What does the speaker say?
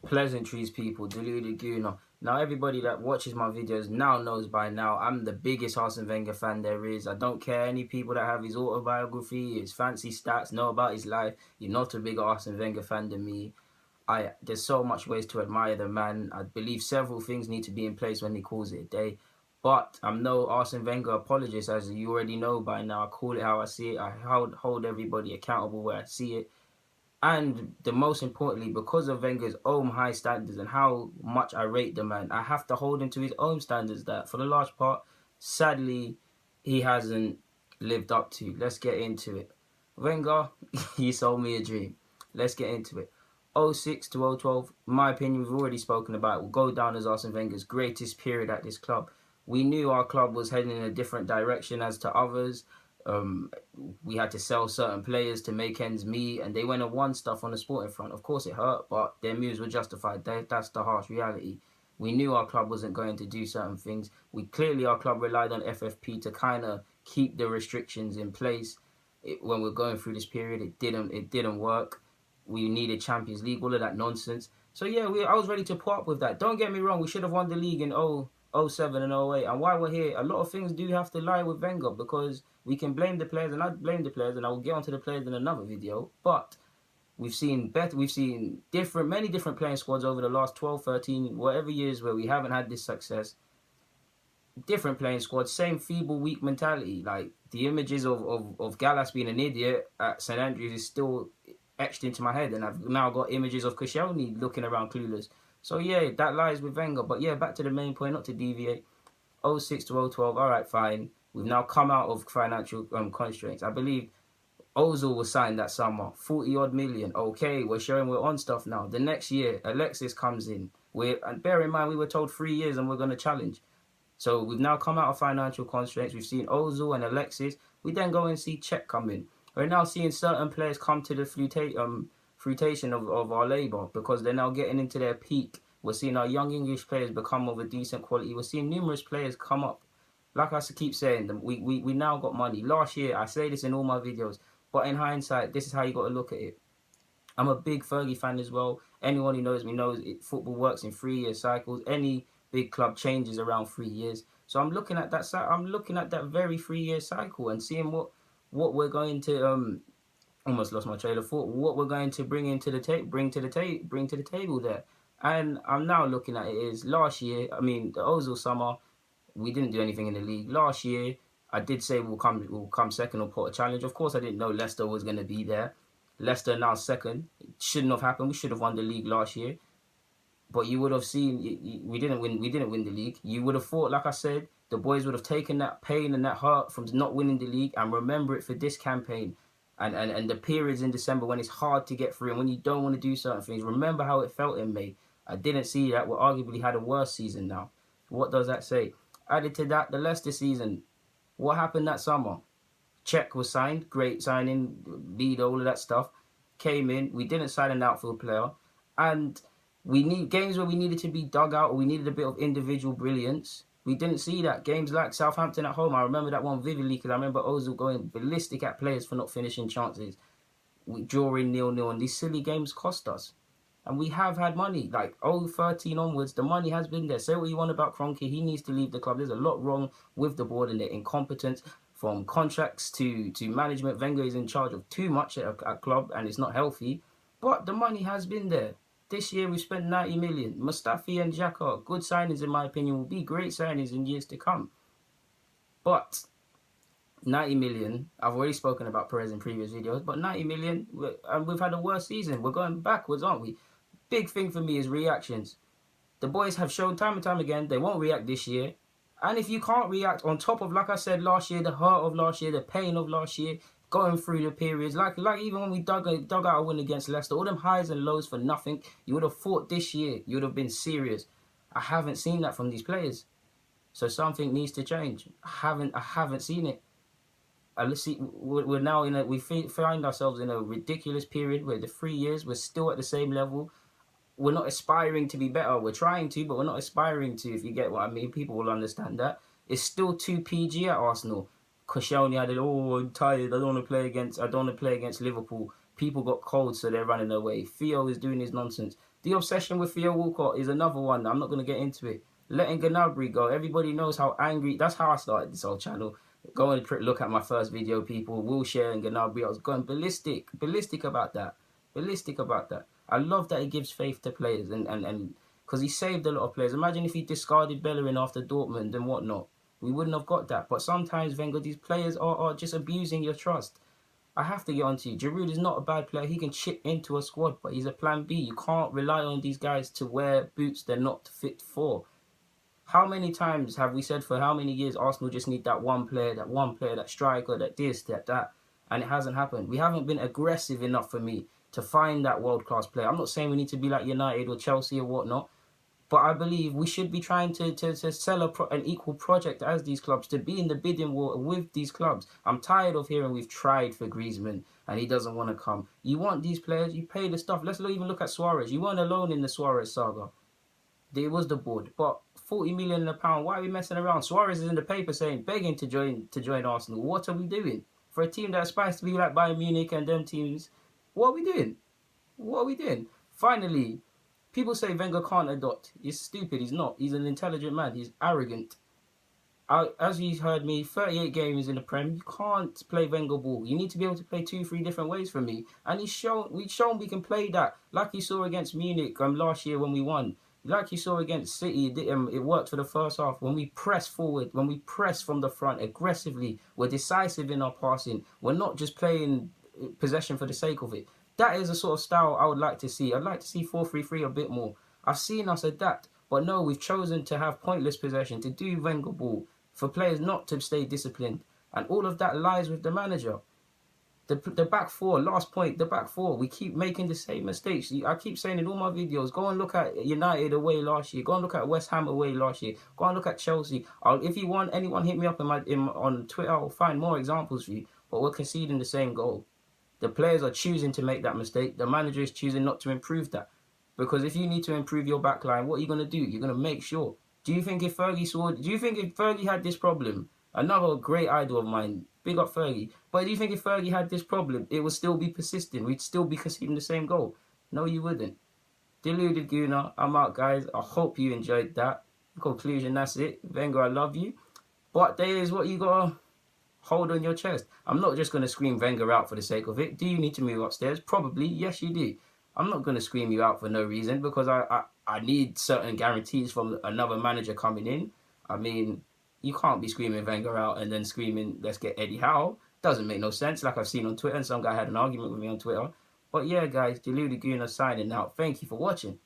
Pleasantries, people, deluded gooner. Now, everybody that watches my videos now knows by now I'm the biggest Arsene Wenger fan there is. I don't care any people that have his autobiography, his fancy stats, know about his life. You're not a bigger Arsene Wenger fan than me. There's so much ways to admire the man. I believe several things need to be in place when he calls it a day. But I'm no Arsene Wenger apologist, as you already know by now. I call it how I see it. I hold everybody accountable where I see it. And the most importantly, because of Wenger's own high standards and how much I rate the man, I have to hold him to his own standards that, for the large part, sadly, he hasn't lived up to. Let's get into it. Wenger, you sold me a dream. Let's get into it. 06 to 012, in my opinion, we've already spoken about it, will go down as Arsene Wenger's greatest period at this club. We knew our club was heading in a different direction as to others. We had to sell certain players to make ends meet, and they went and won stuff on the sporting front. Of course, it hurt, but their moves were justified. That's the harsh reality. We knew our club wasn't going to do certain things. Our club relied on FFP to kind of keep the restrictions in place. When we're going through this period, it didn't work. We needed Champions League, all of that nonsense. So yeah, I was ready to put up with that. Don't get me wrong, we should have won the league in 07 and 08. And while we're here, a lot of things do have to lie with Wenger, because we can blame the players, and I blame the players, and I will get onto the players in another video. But we've seen many different playing squads over the last 12, 13, whatever years where we haven't had this success. Different playing squads, same feeble, weak mentality. Like the images of Gallas being an idiot at St Andrews is still etched into my head, and I've now got images of Koscielny looking around clueless. So yeah, that lies with Wenger. But yeah, back to the main point, not to deviate. 06 to 012, all right, fine. We've now come out of financial constraints. I believe Ozil was signed that summer, 40-odd million. Okay, we're showing we're on stuff now. The next year, Alexis comes in. And bear in mind, we were told 3 years and we're going to challenge. So we've now come out of financial constraints. We've seen Ozil and Alexis. We then go and see Czech come in. We're now seeing certain players come to the fruition of our labour, because they're now getting into their peak. We're seeing our young English players become of a decent quality. We're seeing numerous players come up. Like I keep saying, we now got money. Last year, I say this in all my videos, but in hindsight, this is how you got to look at it. I'm a big Fergie fan as well. Anyone who knows me knows football works in 3-year cycles. Any big club changes around 3 years. So I'm looking at that. I'm looking at that very 3-year cycle and seeing what we're going to almost lost my train of thought. What we're going to bring to the table there. And I'm now looking at it is last year. I mean, the Ozil summer, we didn't do anything in the league. Last year, I did say we'll come second or put a challenge. Of course, I didn't know Leicester was going to be there. Leicester now second. It shouldn't have happened. We should have won the league last year. But you would have seen we didn't win the league. You would have thought, like I said, the boys would have taken that pain and that hurt from not winning the league and remember it for this campaign. And the periods in December when it's hard to get through and when you don't want to do certain things. Remember how it felt in May. I didn't see that. We arguably had a worse season now. What does that say? Added to that, the Leicester season. What happened that summer? Czech was signed. Great signing. Lead, all of that stuff. Came in. We didn't sign an outfield player. And we need games where we needed to be dug out or we needed a bit of individual brilliance. We didn't see that. Games like Southampton at home, I remember that one vividly because I remember Ozil going ballistic at players for not finishing chances. We drawing 0-0, and these silly games cost us. And we have had money. Like 013 onwards, the money has been there. Say what you want about Kroenke, he needs to leave the club. There's a lot wrong with the board and their incompetence, from contracts to management. Wenger is in charge of too much at a club and it's not healthy. But the money has been there. This year we spent 90 million. Mustafi and Xhaka, good signings in my opinion, will be great signings in years to come. But 90 million, I've already spoken about Perez in previous videos, but 90 million, and we've had a worse season. We're going backwards, aren't we? Big thing for me is reactions. The boys have shown time and time again they won't react this year. And if you can't react on top of, like I said, last year, the hurt of last year, the pain of last year, going through the periods, like even when we dug out a win against Leicester, all them highs and lows for nothing, you would have thought this year, you would have been serious. I haven't seen that from these players. So something needs to change. I haven't seen it. Let's see, we're now we find ourselves in a ridiculous period where the 3 years, we're still at the same level. We're not aspiring to be better. We're trying to, but we're not aspiring to, if you get what I mean. People will understand that. It's still too PG at Arsenal. Koscielny had it, I'm tired, I don't want to play against Liverpool. People got cold, so they're running away. Theo is doing his nonsense. The obsession with Theo Walcott is another one. I'm not going to get into it. Letting Gnabry go. Everybody knows how angry. That's how I started this whole channel. Go and look at my first video, people. Wilshere and Gnabry. I was going ballistic about that. Ballistic about that. I love that he gives faith to players and because he saved a lot of players. Imagine if he discarded Bellerin after Dortmund and whatnot. We wouldn't have got that. But sometimes, Wenger, these players are just abusing your trust. I have to get on to you. Giroud is not a bad player. He can chip into a squad, but he's a plan B. You can't rely on these guys to wear boots they're not fit for. How many times have we said for how many years Arsenal just need that one player, that striker, that this, that, and it hasn't happened. We haven't been aggressive enough for me to find that world-class player. I'm not saying we need to be like United or Chelsea or whatnot, but I believe we should be trying to sell an equal project as these clubs, to be in the bidding war with these clubs. I'm tired of hearing we've tried for Griezmann and he doesn't want to come. You want these players, you pay the stuff. Let's even look at Suarez. You weren't alone in the Suarez saga. It was the board, but 40 million in a pound. Why are we messing around? Suarez is in the paper begging to join Arsenal. What are we doing for a team that aspires to be like Bayern Munich and them teams? What are we doing? What are we doing? Finally, people say Wenger can't adopt. He's stupid. He's not. He's an intelligent man. He's arrogant. As you heard me, 38 games in the Prem, you can't play Wenger ball. You need to be able to play 2-3 different ways from me. And we've shown we can play that. Like you saw against Munich last year when we won. Like you saw against City, it worked for the first half. When we press forward, when we press from the front aggressively, we're decisive in our passing. We're not just playing possession for the sake of it. That is a sort of style I would like to see. I'd like to see 4-3-3 a bit more. I've seen us adapt. But no, we've chosen to have pointless possession, to do Wenger ball, for players not to stay disciplined. And all of that lies with the manager. The back four, last point, the back four, we keep making the same mistakes. I keep saying in all my videos, go and look at United away last year. Go and look at West Ham away last year. Go and look at Chelsea. If you want anyone, hit me up on Twitter. I'll find more examples for you. But we're conceding the same goal. The players are choosing to make that mistake. The manager is choosing not to improve that. Because if you need to improve your back line, what are you going to do? You're going to make sure. Do you think if Fergie had this problem, another great idol of mine, big up Fergie, but do you think if Fergie had this problem, it would still be persistent? We'd still be conceding the same goal? No, you wouldn't. Deluded Gooner, I'm out, guys. I hope you enjoyed that. In conclusion, that's it. Wenger, I love you. But there is what you got to hold on your chest. I'm not just going to scream Wenger out for the sake of it. Do you need to move upstairs? Probably. Yes, you do. I'm not going to scream you out for no reason because I need certain guarantees from another manager coming in. I mean, you can't be screaming Wenger out and then screaming, let's get Eddie Howe. Doesn't make no sense, like I've seen on Twitter, and some guy had an argument with me on Twitter. But yeah, guys, Deluded Gooner signing out. Thank you for watching.